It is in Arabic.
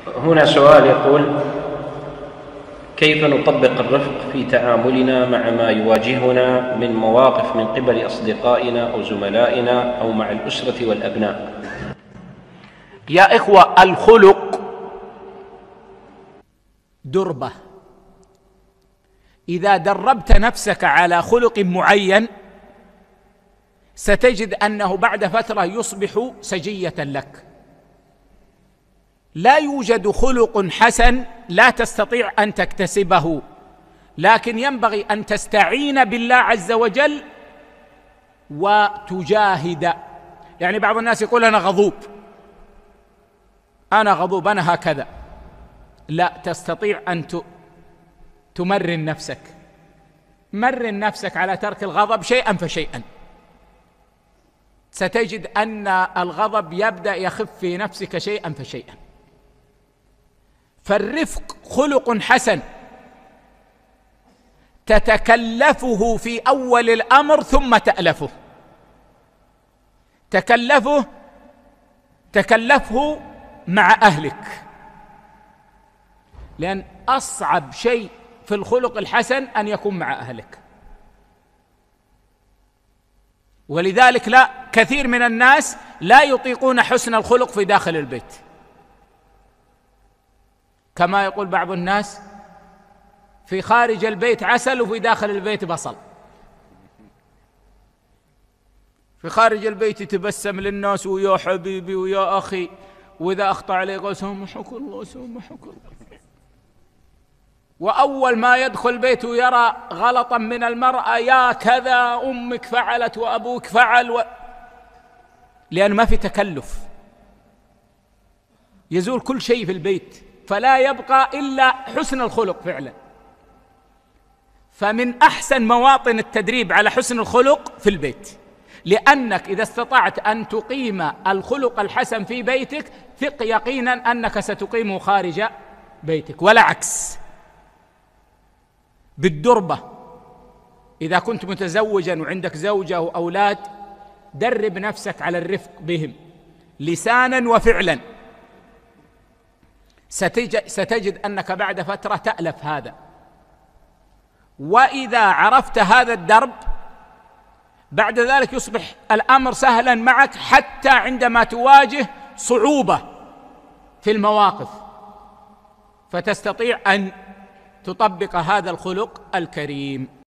هنا سؤال يقول: كيف نطبق الرفق في تعاملنا مع ما يواجهنا من مواقف من قبل أصدقائنا أو زملائنا أو مع الأسرة والأبناء؟ يا إخوة، الخلق دربة. إذا دربت نفسك على خلق معين ستجد أنه بعد فترة يصبح سجية لك. لا يوجد خلق حسن لا تستطيع أن تكتسبه، لكن ينبغي أن تستعين بالله عز وجل وتجاهد. يعني بعض الناس يقول: أنا غضوب، أنا هكذا. لا تستطيع أن تمرن نفسك. مرن نفسك على ترك الغضب شيئا فشيئا، ستجد أن الغضب يبدأ يخف في نفسك شيئا فشيئا. فالرفق خلق حسن تتكلفه في أول الأمر ثم تألفه. تكلفه مع أهلك، لأن أصعب شيء في الخلق الحسن أن يكون مع أهلك. ولذلك كثير من الناس لا يطيقون حسن الخلق في داخل البيت، كما يقول بعض الناس: في خارج البيت عسل وفي داخل البيت بصل. في خارج البيت يتبسم للناس ويا حبيبي ويا أخي، وإذا أخطأ عليه قال: سامحك الله سامحك الله. وأول ما يدخل بيته يرى غلطا من المرأة: يا كذا، أمك فعلت وأبوك فعل لأن ما في تكلف، يزول كل شيء في البيت، فلا يبقى إلا حسن الخلق فعلا. فمن أحسن مواطن التدريب على حسن الخلق في البيت، لأنك إذا استطعت أن تقيم الخلق الحسن في بيتك ثق يقينا أنك ستقيمه خارج بيتك، ولا عكس. بالدربة، إذا كنت متزوجا وعندك زوجة وأولاد، درب نفسك على الرفق بهم لسانا وفعلا، ستجد أنك بعد فترة تألف هذا. وإذا عرفت هذا الدرب بعد ذلك يصبح الأمر سهلا معك، حتى عندما تواجه صعوبة في المواقف فتستطيع أن تطبق هذا الخلق الكريم.